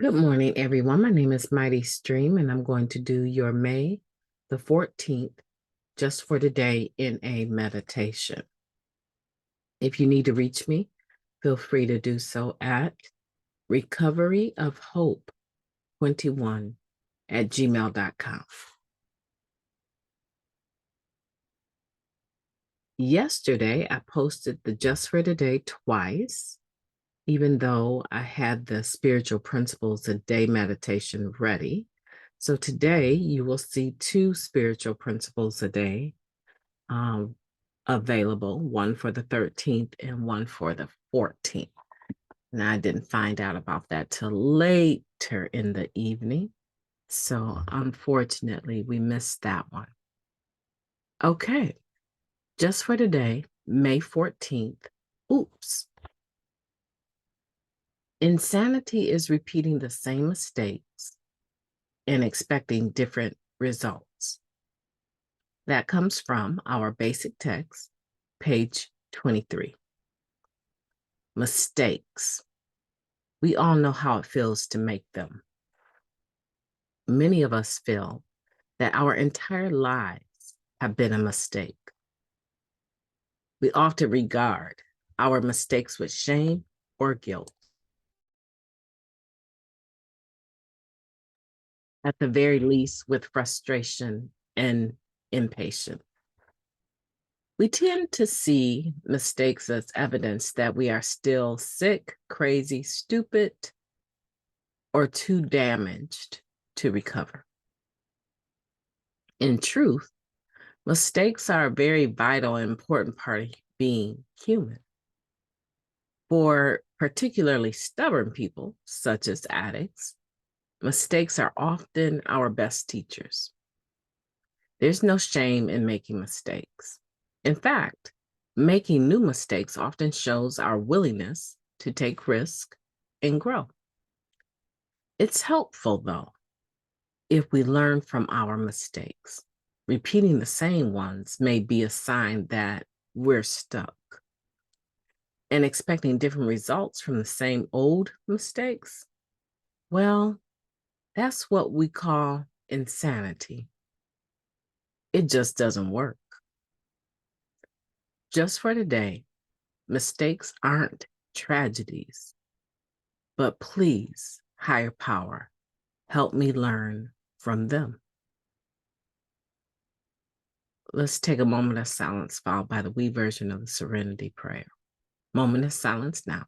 Good morning, everyone. My name is Mighty Stream, and I'm going to do your May the 14th, just for today, in a meditation. If you need to reach me, feel free to do so at recoveryofhope21@gmail.com. Yesterday, I posted the Just for Today twice, even though I had the Spiritual Principles a Day meditation ready. So today you will see two spiritual principles a day um, available, one for the 13th and one for the 14th. And I didn't find out about that till later in the evening. So unfortunately, we missed that one. Okay, just for today, May 14th. Oops. Insanity is repeating the same mistakes and expecting different results. That comes from our basic text, page 23. Mistakes. We all know how it feels to make them. Many of us feel that our entire lives have been a mistake. We often regard our mistakes with shame or guilt. At the very least, with frustration and impatience. We tend to see mistakes as evidence that we are still sick, crazy, stupid, or too damaged to recover. In truth, mistakes are a very vital and important part of being human. For particularly stubborn people, such as addicts, mistakes are often our best teachers. There's no shame in making mistakes. In fact, making new mistakes often shows our willingness to take risks and grow. It's helpful, though, if we learn from our mistakes. Repeating the same ones may be a sign that we're stuck. And expecting different results from the same old mistakes, well, that's what we call insanity. It just doesn't work. Just for today, mistakes aren't tragedies, but please, higher power, help me learn from them. Let's take a moment of silence followed by the we version of the Serenity Prayer. Moment of silence now.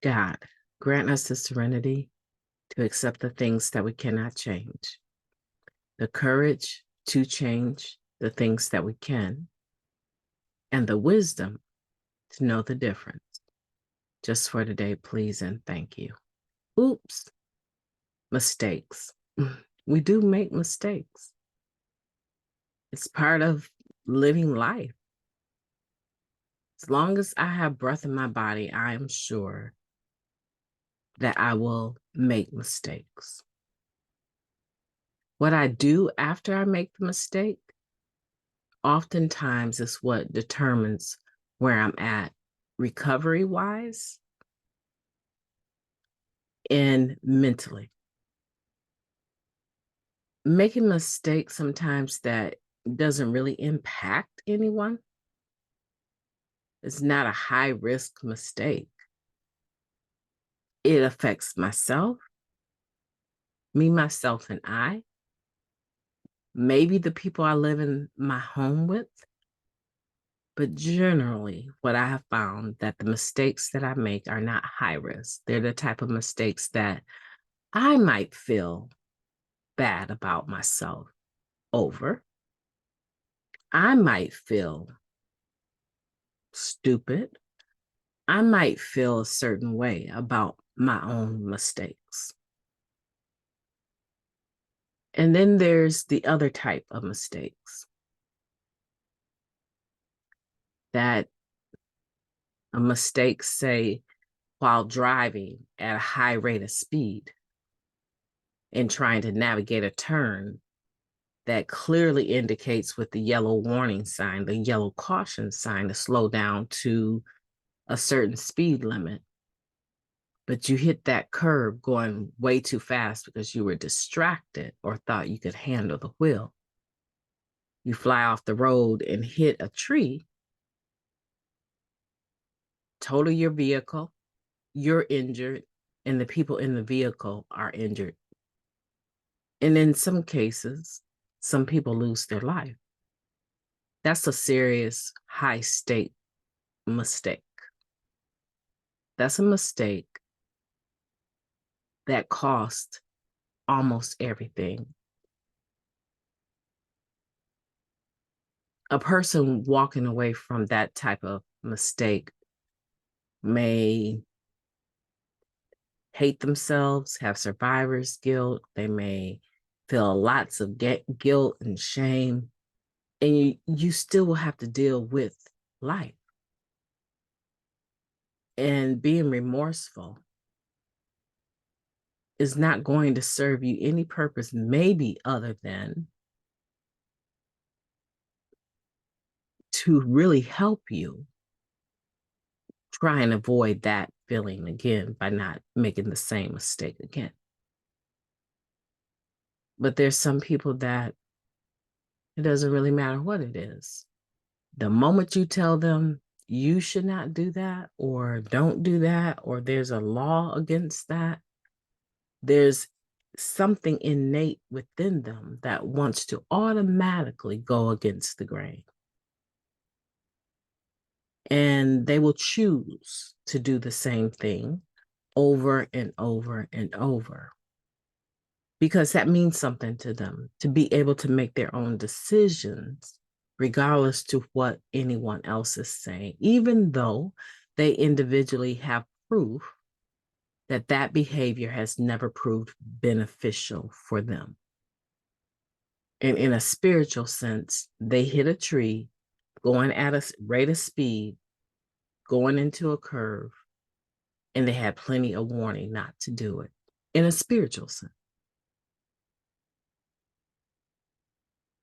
God, grant us the serenity to accept the things that we cannot change, the courage to change the things that we can, and the wisdom to know the difference. Just for today, please and thank you. Oops, mistakes. We do make mistakes. It's part of living life. As long as I have breath in my body, I am sure that I will make mistakes. What I do after I make the mistake oftentimes is what determines where I'm at recovery-wise and mentally. Making mistakes sometimes that doesn't really impact anyone. It's not a high-risk mistake. It affects myself, me, myself, and I, maybe the people I live in my home with. But generally, what I have found that the mistakes that I make are not high risk. They're the type of mistakes that I might feel bad about myself over. I might feel stupid. I might feel a certain way about my own mistakes. And then there's the other type of mistakes that a mistake, say, while driving at a high rate of speed and trying to navigate a turn that clearly indicates with the yellow warning sign, the yellow caution sign to slow down to a certain speed limit. But you hit that curb going way too fast because you were distracted or thought you could handle the wheel. You fly off the road and hit a tree, total your vehicle, you're injured, and the people in the vehicle are injured. And in some cases, some people lose their life. That's a serious, high stake mistake. That's a mistake that cost almost everything. A person walking away from that type of mistake may hate themselves, have survivor's guilt. They may feel lots of guilt and shame, and you still will have to deal with life. And being remorseful is not going to serve you any purpose, maybe other than to really help you try and avoid that feeling again by not making the same mistake again. But there's some people that it doesn't really matter what it is. The moment you tell them you should not do that or don't do that, or there's a law against that, there's something innate within them that wants to automatically go against the grain. And they will choose to do the same thing over and over and over because that means something to them, to be able to make their own decisions regardless to what anyone else is saying, even though they individually have proof that that behavior has never proved beneficial for them. And in a spiritual sense, they hit a tree going at a rate of speed, going into a curve, and they had plenty of warning not to do it in a spiritual sense.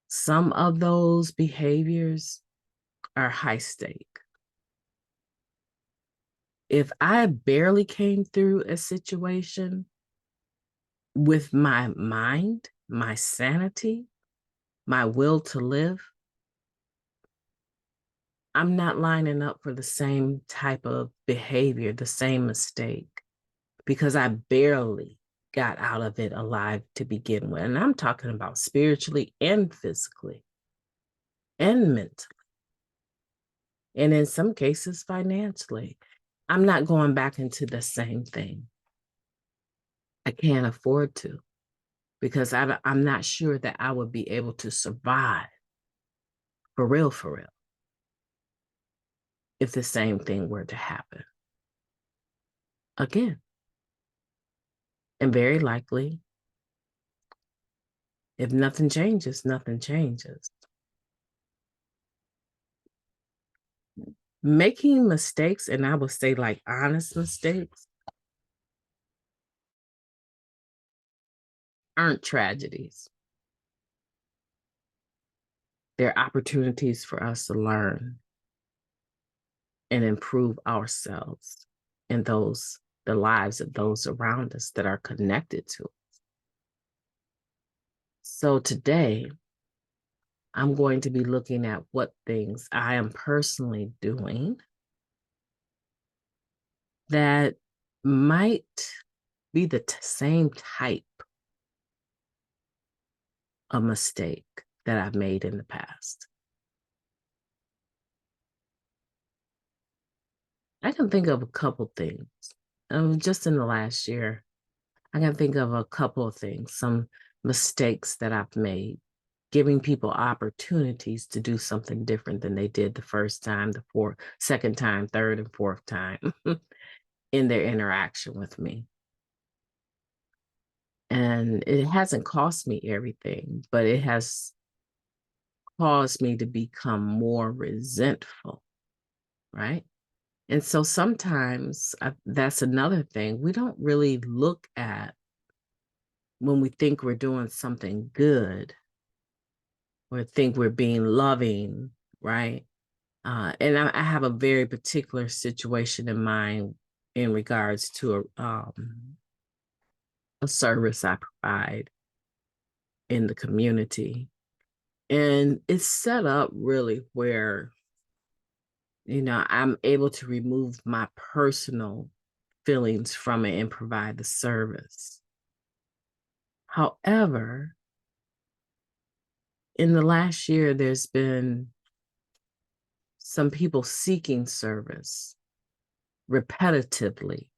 Some of those behaviors are high stake. If I barely came through a situation with my mind, my sanity, my will to live, I'm not lining up for the same type of behavior, the same mistake, because I barely got out of it alive to begin with. And I'm talking about spiritually and physically and mentally. And in some cases, financially. I'm not going back into the same thing. I can't afford to because I'm not sure that I would be able to survive for real, if the same thing were to happen again. And very likely, if nothing changes, nothing changes. Making mistakes, and I would say like honest mistakes, aren't tragedies. They're opportunities for us to learn and improve ourselves and the lives of those around us that are connected to us. So today, I'm going to be looking at what things I am personally doing that might be the same type of mistake that I've made in the past. I can think of a couple things. Just in the last year, I can think of a couple of things, some mistakes that I've made, giving people opportunities to do something different than they did the first time, second time, third and fourth time in their interaction with me. And it hasn't cost me everything, but it has caused me to become more resentful, right? And so sometimes that's another thing. We don't really look at when we think we're doing something good, or think we're being loving, right? And I have a very particular situation in mind in regards to a service I provide in the community. And it's set up really where, I'm able to remove my personal feelings from it and provide the service. However, in the last year, there's been some people seeking service repetitively.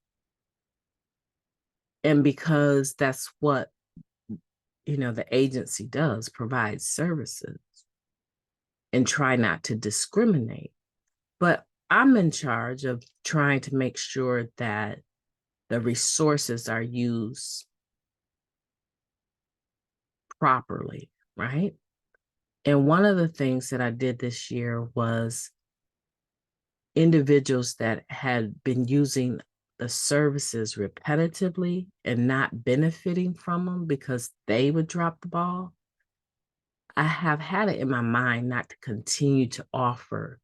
And because that's what, the agency does, provide services and try not to discriminate. But I'm in charge of trying to make sure that the resources are used properly, right? And one of the things that I did this year was individuals that had been using the services repetitively and not benefiting from them because they would drop the ball. I have had it in my mind not to continue to offer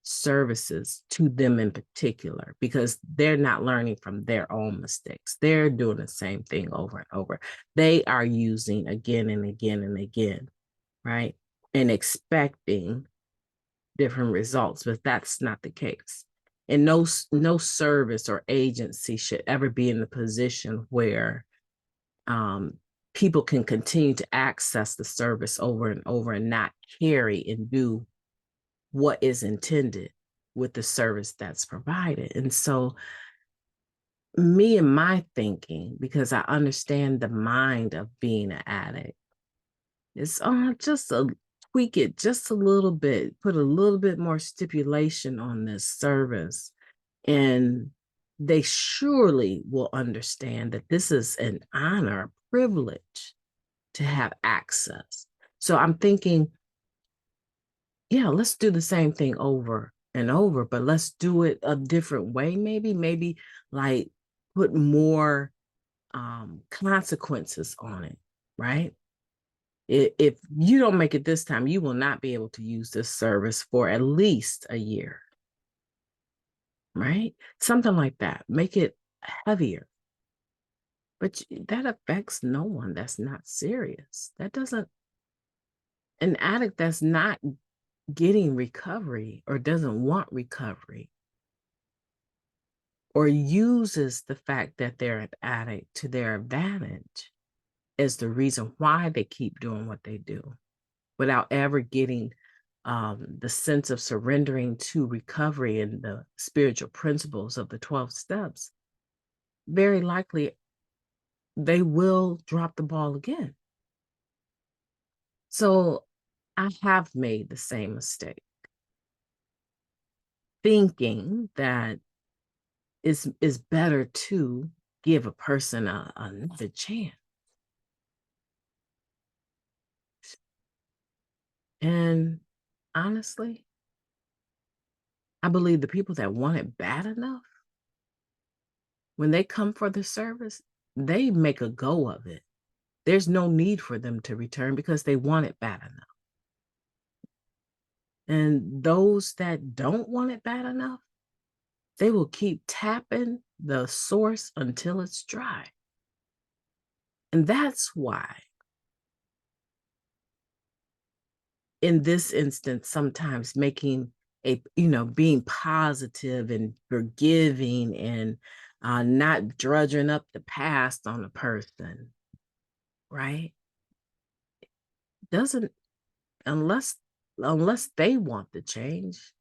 services to them in particular because they're not learning from their own mistakes. They're doing the same thing over and over. They are using again and again and again, right? And expecting different results, but that's not the case. And no service or agency should ever be in the position where people can continue to access the service over and over and not carry and do what is intended with the service that's provided. And so me and my thinking, because I understand the mind of being an addict, is just tweak it just a little bit, put a little bit more stipulation on this service. And they surely will understand that this is an honor, a privilege to have access. So I'm thinking, yeah, let's do the same thing over and over, but let's do it a different way, maybe like put more consequences on it, right? If you don't make it this time, you will not be able to use this service for at least a year, right? Something like that. Make it heavier. But that affects no one that's not serious. That doesn't, an addict that's not getting recovery or doesn't want recovery or uses the fact that they're an addict to their advantage is the reason why they keep doing what they do without ever getting the sense of surrendering to recovery and the spiritual principles of the 12 steps. Very likely they will drop the ball again. So I have made the same mistake, thinking that is better to give a person another chance. And honestly, I believe the people that want it bad enough, when they come for the service, they make a go of it. There's no need for them to return because they want it bad enough. And those that don't want it bad enough, they will keep tapping the source until it's dry. And that's why, in this instance, sometimes making being positive and forgiving and not drudging up the past on a person, right? Doesn't, unless they want the change,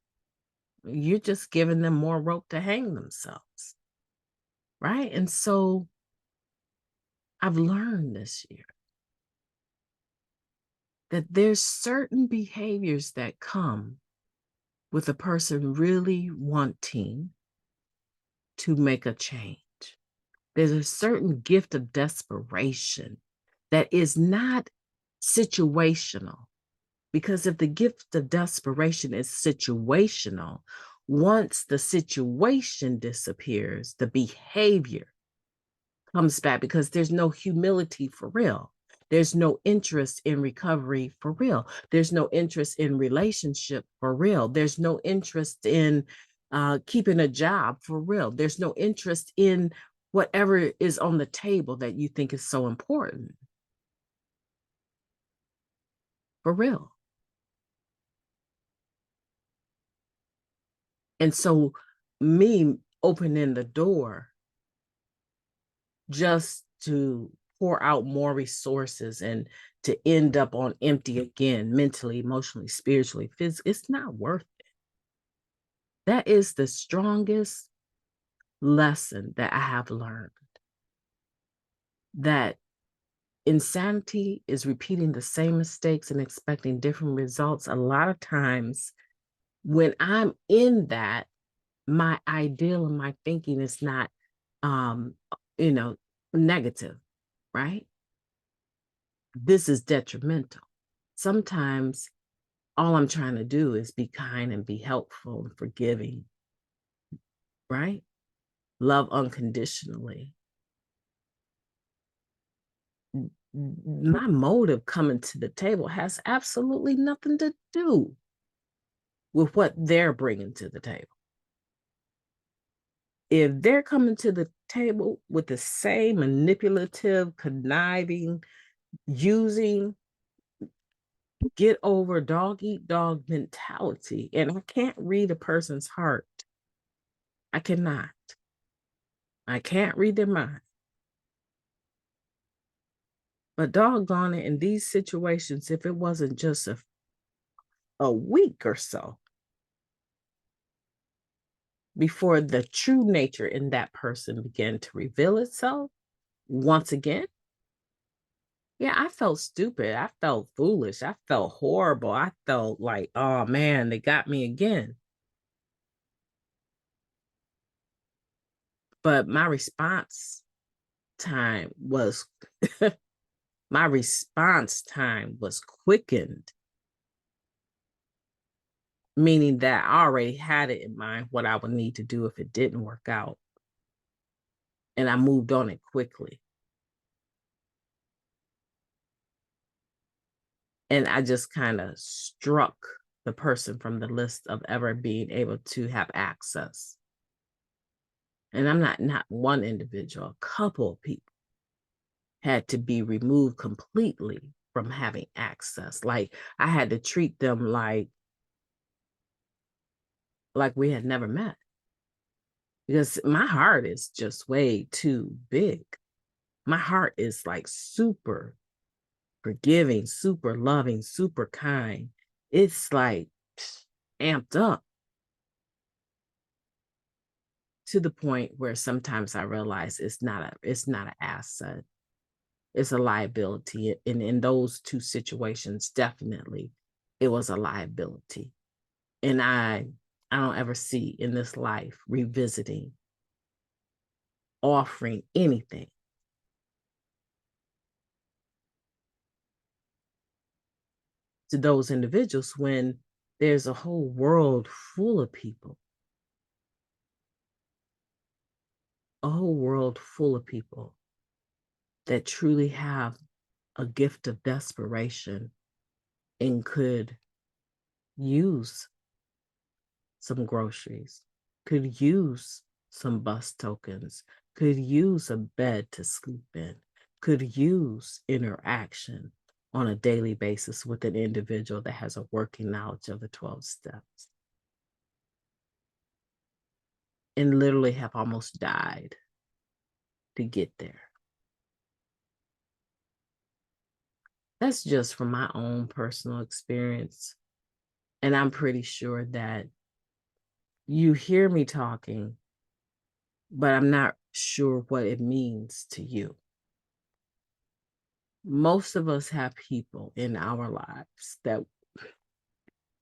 you're just giving them more rope to hang themselves, right? And so I've learned this year that there's certain behaviors that come with a person really wanting to make a change. There's a certain gift of desperation that is not situational. Because if the gift of desperation is situational, once the situation disappears, the behavior comes back because there's no humility for real. There's no interest in recovery for real. There's no interest in relationship for real. There's no interest in keeping a job for real. There's no interest in whatever is on the table that you think is so important for real. And so me opening the door just to pour out more resources and to end up on empty again, mentally, emotionally, spiritually, physically, it's not worth it. That is the strongest lesson that I have learned. That insanity is repeating the same mistakes and expecting different results. A lot of times when I'm in that, my ideal and my thinking is not um, you know, negative, right? This is detrimental. Sometimes all I'm trying to do is be kind and be helpful and forgiving, right? Love unconditionally. My motive coming to the table has absolutely nothing to do with what they're bringing to the table. If they're coming to the table with the same manipulative, conniving, using, get over dog eat dog mentality, and I can't read a person's heart. I cannot. I can't read their mind. But doggone it, in these situations, if it wasn't just a week or so before the true nature in that person began to reveal itself once again, yeah, I felt stupid. I felt foolish. I felt horrible. I felt like, oh man, they got me again. But my response time was my response time was quickened, meaning that I already had it in mind what I would need to do if it didn't work out. And I moved on it quickly. And I just kind of struck the person from the list of ever being able to have access. And I'm not one individual, a couple of people had to be removed completely from having access. Like I had to treat them like we had never met. Because my heart is just way too big. My heart is like super forgiving, super loving, super kind. It's like amped up to the point where sometimes I realize it's not an asset. It's a liability. And in those two situations, definitely it was a liability. And I don't ever see in this life revisiting, offering anything to those individuals when there's a whole world full of people, a whole world full of people that truly have a gift of desperation and could use some groceries, could use some bus tokens, could use a bed to sleep in, could use interaction on a daily basis with an individual that has a working knowledge of the 12 steps, and literally have almost died to get there. That's just from my own personal experience. And I'm pretty sure that you hear me talking, but I'm not sure what it means to you. Most of us have people in our lives that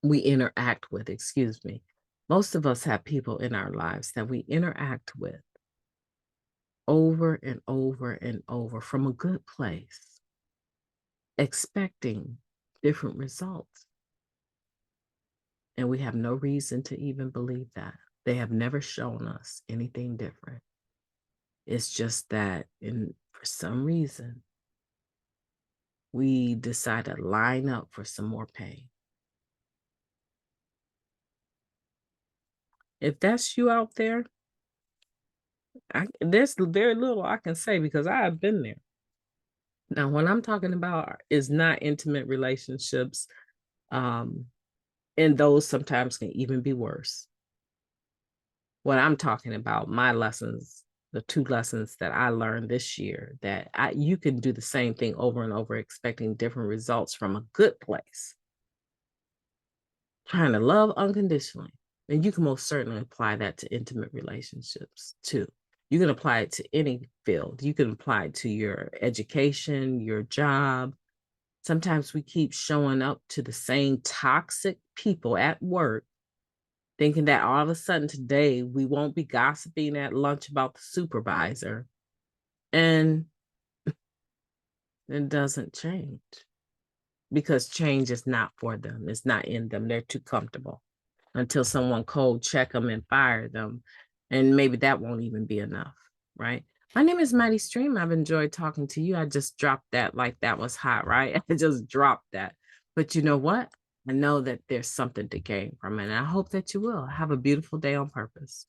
we interact with, excuse me. Most of us have people in our lives that we interact with over and over and over from a good place, expecting different results. And we have no reason to even believe that. They have never shown us anything different. It's just that for some reason, we decide to line up for some more pain. If that's you out there, there's very little I can say because I have been there. Now, what I'm talking about is not intimate relationships, um, and those sometimes can even be worse. What I'm talking about, my lessons, the 2 lessons that I learned this year, that you can do the same thing over and over expecting different results from a good place, trying to love unconditionally. And you can most certainly apply that to intimate relationships too. You can apply it to any field. You can apply it to your education, your job. Sometimes we keep showing up to the same toxic people at work, thinking that all of a sudden today we won't be gossiping at lunch about the supervisor. And it doesn't change because change is not for them. It's not in them. They're too comfortable until someone cold check them and fire them. And maybe that won't even be enough, right? My name is Mighty Stream. I've enjoyed talking to you. I just dropped that like that was hot, right? I just dropped that. But you know what? I know that there's something to gain from it. And I hope that you will. Have a beautiful day on purpose.